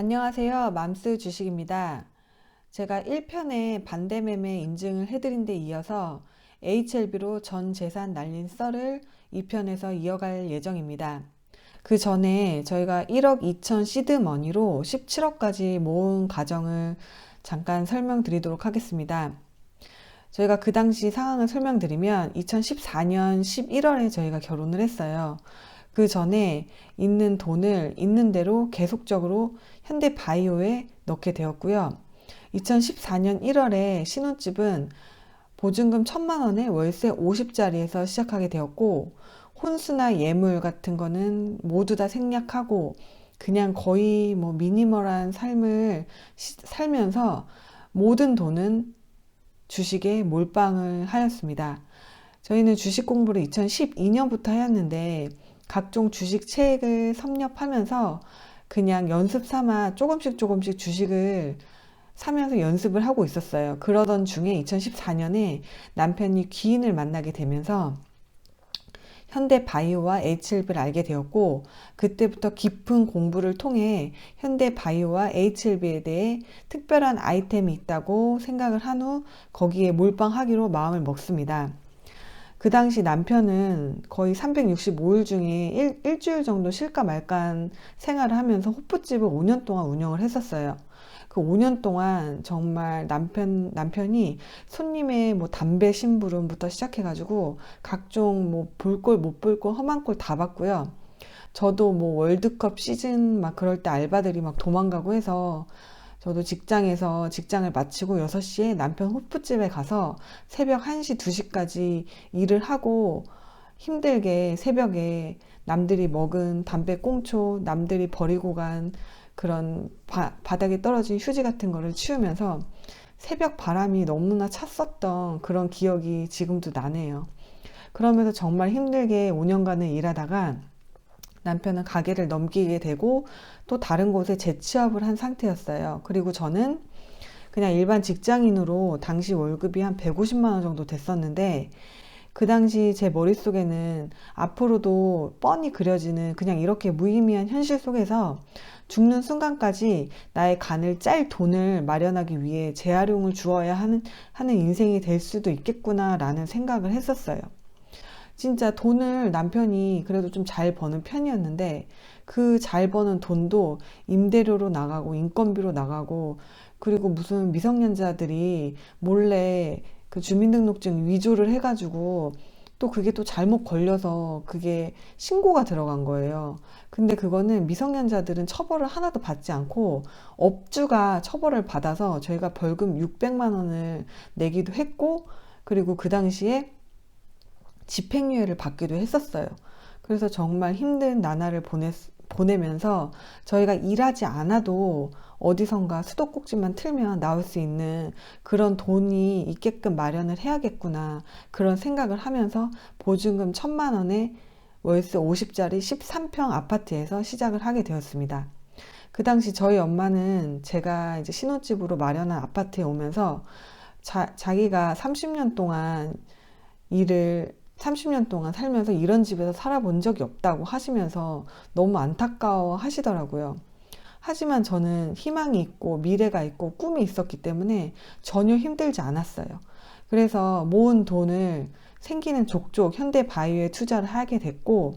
안녕하세요. 맘스 주식입니다. 제가 1편에 반대매매 인증을 해드린 데 이어서 HLB로 전 재산 날린 썰을 2편에서 이어갈 예정입니다. 그 전에 저희가 1억 2천 시드머니로 17억까지 모은 과정을 잠깐 설명드리도록 하겠습니다. 저희가 그 당시 상황을 설명드리면 2014년 11월에 저희가 결혼을 했어요. 그 전에 있는 돈을 있는 대로 계속적으로 현대바이오에 넣게 되었고요. 2014년 1월에 신혼집은 보증금 1,000만 원에 월세 50짜리에서 시작하게 되었고, 혼수나 예물 같은 거는 모두 다 생략하고 그냥 거의 미니멀한 삶을 살면서 모든 돈은 주식에 몰빵을 하였습니다. 저희는 주식 공부를 2012년부터 하였는데 각종 주식 책을 섭렵하면서 그냥 연습 삼아 조금씩 주식을 사면서 연습을 하고 있었어요. 그러던 중에 2014년에 남편이 귀인을 만나게 되면서 현대바이오와 HLB를 알게 되었고, 그때부터 깊은 공부를 통해 현대바이오와 HLB에 대해 특별한 아이템이 있다고 생각을 한 후 거기에 몰빵하기로 마음을 먹습니다. 그 당시 남편은 거의 365일 중에 일주일 정도 쉴까 말까 생활을 하면서 호프집을 5년 동안 운영을 했었어요. 그 5년 동안 정말 남편이 손님의 담배 심부름부터 시작해가지고 각종 볼 꼴 못 볼 꼴 험한 꼴 다 봤고요. 저도 월드컵 시즌 막 그럴 때 알바들이 막 도망가고 해서 저도 직장에서 직장을 마치고 6시에 남편 호프집에 가서 새벽 1시, 2시까지 일을 하고 힘들게 새벽에 남들이 먹은 담배 꽁초, 남들이 버리고 간 그런 바닥에 떨어진 휴지 같은 거를 치우면서 새벽 바람이 너무나 찼었던 그런 기억이 지금도 나네요. 그러면서 정말 힘들게 5년간을 일하다가 남편은 가게를 넘기게 되고 또 다른 곳에 재취업을 한 상태였어요. 그리고 저는 그냥 일반 직장인으로 당시 월급이 한 150만 원 정도 됐었는데, 그 당시 제 머릿속에는 앞으로도 뻔히 그려지는 그냥 이렇게 무의미한 현실 속에서 죽는 순간까지 나의 간을 짤 돈을 마련하기 위해 재활용을 주어야 하는 인생이 될 수도 있겠구나라는 생각을 했었어요. 진짜 돈을 남편이 그래도 좀 잘 버는 편이었는데 그 잘 버는 돈도 임대료로 나가고 인건비로 나가고, 그리고 무슨 미성년자들이 몰래 그 주민등록증 위조를 해가지고 또 그게 또 잘못 걸려서 그게 신고가 들어간 거예요. 근데 그거는 미성년자들은 처벌을 하나도 받지 않고 업주가 처벌을 받아서 저희가 벌금 600만 원을 내기도 했고, 그리고 그 당시에 집행유예를 받기도 했었어요. 그래서 정말 힘든 나날을 보내면서 저희가 일하지 않아도 어디선가 수도꼭지만 틀면 나올 수 있는 그런 돈이 있게끔 마련을 해야겠구나, 그런 생각을 하면서 보증금 1,000만 원에 월세 50짜리 13평 아파트에서 시작을 하게 되었습니다. 그 당시 저희 엄마는 제가 이제 신혼집으로 마련한 아파트에 오면서 자기가 30년 동안 일을 30년 동안 살면서 이런 집에서 살아본 적이 없다고 하시면서 너무 안타까워 하시더라고요. 하지만 저는 희망이 있고 미래가 있고 꿈이 있었기 때문에 전혀 힘들지 않았어요. 그래서 모은 돈을 생기는 족족 현대바이오에 투자를 하게 됐고,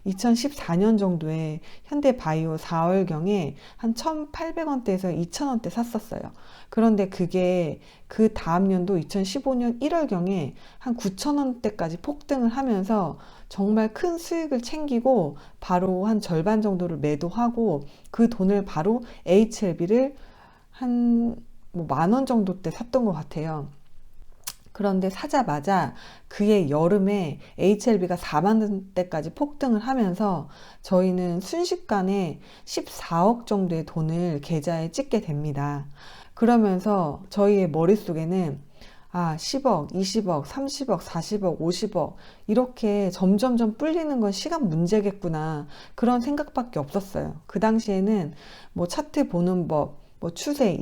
2014년 정도에 현대바이오 4월경에 한 1,800원대에서 2,000원대 샀었어요. 그런데 그게 그 다음 년도 2015년 1월경에 한 9,000원대까지 폭등을 하면서 정말 큰 수익을 챙기고 바로 한 절반 정도를 매도하고 그 돈을 바로 HLB를 한 만 원 정도 때 샀던 것 같아요. 그런데 사자마자 그해 여름에 HLB가 4만 원대까지 폭등을 하면서 저희는 순식간에 14억 정도의 돈을 계좌에 찍게 됩니다. 그러면서 저희의 머릿속에는 10억, 20억, 30억, 40억, 50억 이렇게 점점점 불리는 건 시간 문제겠구나, 그런 생각밖에 없었어요. 그 당시에는 차트 보는 법, 추세,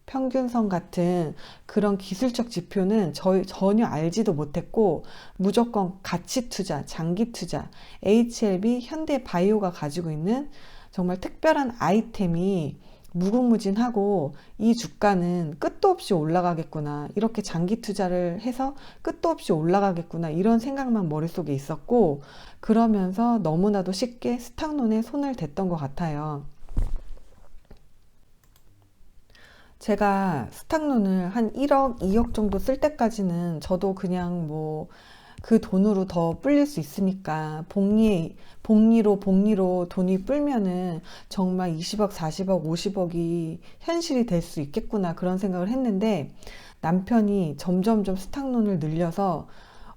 평균선 같은 그런 기술적 지표는 저희 전혀 알지도 못했고, 무조건 가치 투자, 장기 투자, HLB, 현대바이오가 가지고 있는 정말 특별한 아이템이 무궁무진하고 이 주가는 끝도 없이 올라가겠구나. 이렇게 장기 투자를 해서 끝도 없이 올라가겠구나. 이런 생각만 머릿속에 있었고, 그러면서 너무나도 쉽게 스탁론에 손을 댔던 것 같아요. 제가 스탁론을 한 1억, 2억 정도 쓸 때까지는 저도 그냥 뭐 그 돈으로 더 불릴 수 있으니까 복리로 돈이 불면은 정말 20억, 40억, 50억이 현실이 될 수 있겠구나 그런 생각을 했는데 남편이 점점점 스탁론을 늘려서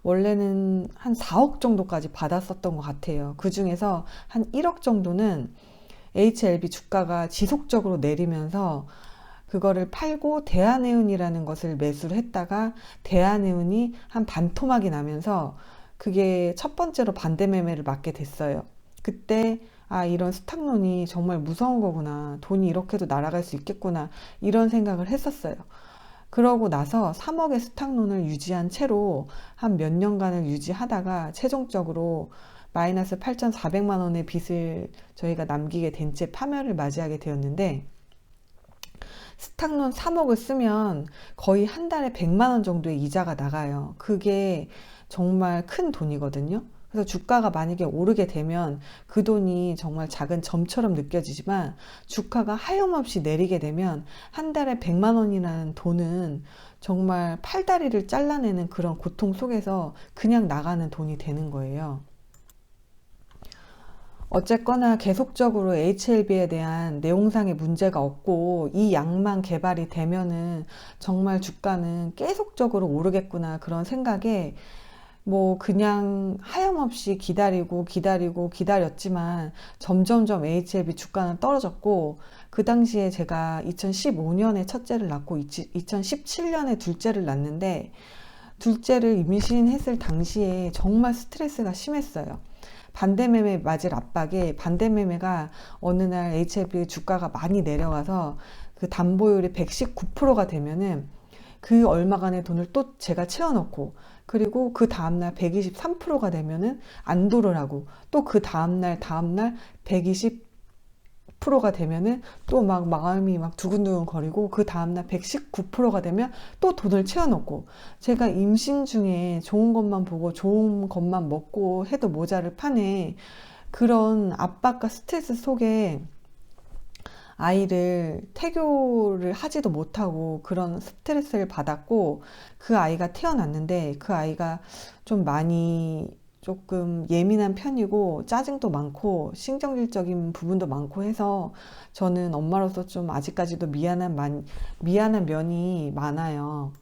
원래는 한 4억 정도까지 받았었던 것 같아요. 그 중에서 한 1억 정도는 HLB 주가가 지속적으로 내리면서 그거를 팔고 대한해운이라는 것을 매수를 했다가 대한해운이 한 반토막이 나면서 그게 첫 번째로 반대 매매를 맞게 됐어요. 그때 아, 이런 스탁론이 정말 무서운 거구나. 돈이 이렇게도 날아갈 수 있겠구나. 이런 생각을 했었어요. 그러고 나서 3억의 스탁론을 유지한 채로 한 몇 년간을 유지하다가 최종적으로 마이너스 8,400만 원의 빚을 저희가 남기게 된 채 파멸을 맞이하게 되었는데 스탁론 3억을 쓰면 거의 한 달에 100만 원 정도의 이자가 나가요. 그게 정말 큰 돈이거든요. 그래서 주가가 만약에 오르게 되면 그 돈이 정말 작은 점처럼 느껴지지만 주가가 하염없이 내리게 되면 한 달에 100만 원이라는 돈은 정말 팔다리를 잘라내는 그런 고통 속에서 그냥 나가는 돈이 되는 거예요. 어쨌거나 계속적으로 HLB에 대한 내용상의 문제가 없고 이 약만 개발이 되면은 정말 주가는 계속적으로 오르겠구나 그런 생각에 뭐 그냥 하염없이 기다렸지만 점점점 HLB 주가는 떨어졌고 그 당시에 제가 2015년에 첫째를 낳고 2017년에 둘째를 낳는데 둘째를 임신했을 당시에 정말 스트레스가 심했어요. 반대매매 맞을 압박에 반대매매가 어느 날 HLB 주가가 많이 내려가서 그 담보율이 119%가 되면은 그 얼마간의 돈을 또 제가 채워넣고 그리고 그 다음날 123%가 되면은 안도를 하고 또 그 다음날 120%가 되면은 또 막 마음이 막 두근두근 거리고 그 다음날 119%가 되면 또 돈을 채워넣고 제가 임신 중에 좋은 것만 보고 좋은 것만 먹고 해도 모자를 파네 그런 압박과 스트레스 속에 아이를 태교를 하지도 못하고 그런 스트레스를 받았고 그 아이가 태어났는데 그 아이가 좀 많이 조금 예민한 편이고 짜증도 많고 신경질적인 부분도 많고 해서 저는 엄마로서 좀 아직까지도 미안한 면이 많아요.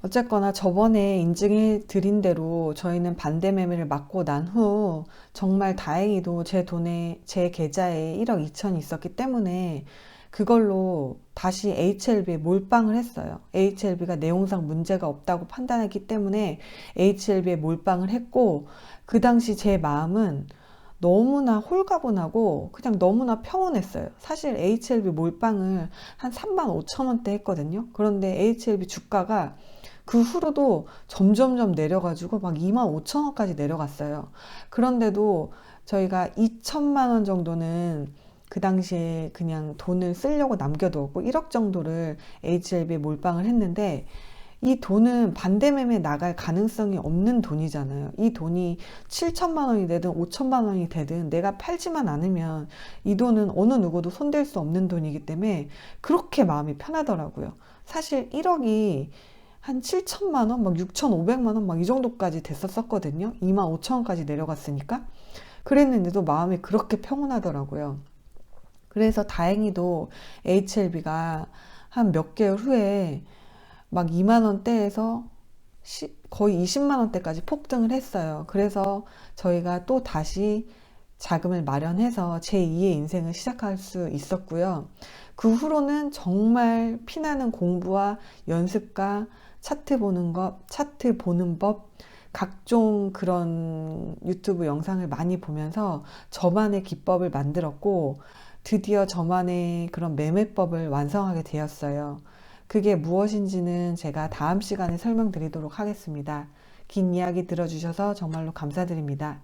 어쨌거나 저번에 인증해 드린 대로 저희는 반대 매매를 맞고 난 후 정말 다행히도 제 돈에 제 계좌에 1억 2천이 있었기 때문에 그걸로 다시 HLB에 몰빵을 했어요. HLB가 내용상 문제가 없다고 판단했기 때문에 HLB에 몰빵을 했고 그 당시 제 마음은 너무나 홀가분하고 그냥 너무나 평온했어요. 사실 HLB 몰빵을 한 3만 5천 원대 했거든요. 그런데 HLB 주가가 그 후로도 점점점 내려가지고 막 2만 5천 원까지 내려갔어요. 그런데도 저희가 2천만 원 정도는 그 당시에 그냥 돈을 쓰려고 남겨두었고 1억 정도를 HLB에 몰빵을 했는데 이 돈은 반대매매 나갈 가능성이 없는 돈이잖아요. 이 돈이 7천만 원이 되든 5천만 원이 되든 내가 팔지만 않으면 이 돈은 어느 누구도 손댈 수 없는 돈이기 때문에 그렇게 마음이 편하더라고요. 사실 1억이 한 7천만 원, 막 6,500만 원, 막 이 정도까지 됐었거든요. 2만 5천 원까지 내려갔으니까. 그랬는데도 마음이 그렇게 평온하더라고요. 그래서 다행히도 HLB가 한 몇 개월 후에 막 2만 원대에서 거의 20만 원대까지 폭등을 했어요. 그래서 저희가 또 다시 자금을 마련해서 제2의 인생을 시작할 수 있었고요. 그 후로는 정말 피나는 공부와 연습과 차트 보는 법, 각종 그런 유튜브 영상을 많이 보면서 저만의 기법을 만들었고, 드디어 저만의 그런 매매법을 완성하게 되었어요. 그게 무엇인지는 제가 다음 시간에 설명드리도록 하겠습니다. 긴 이야기 들어주셔서 정말로 감사드립니다.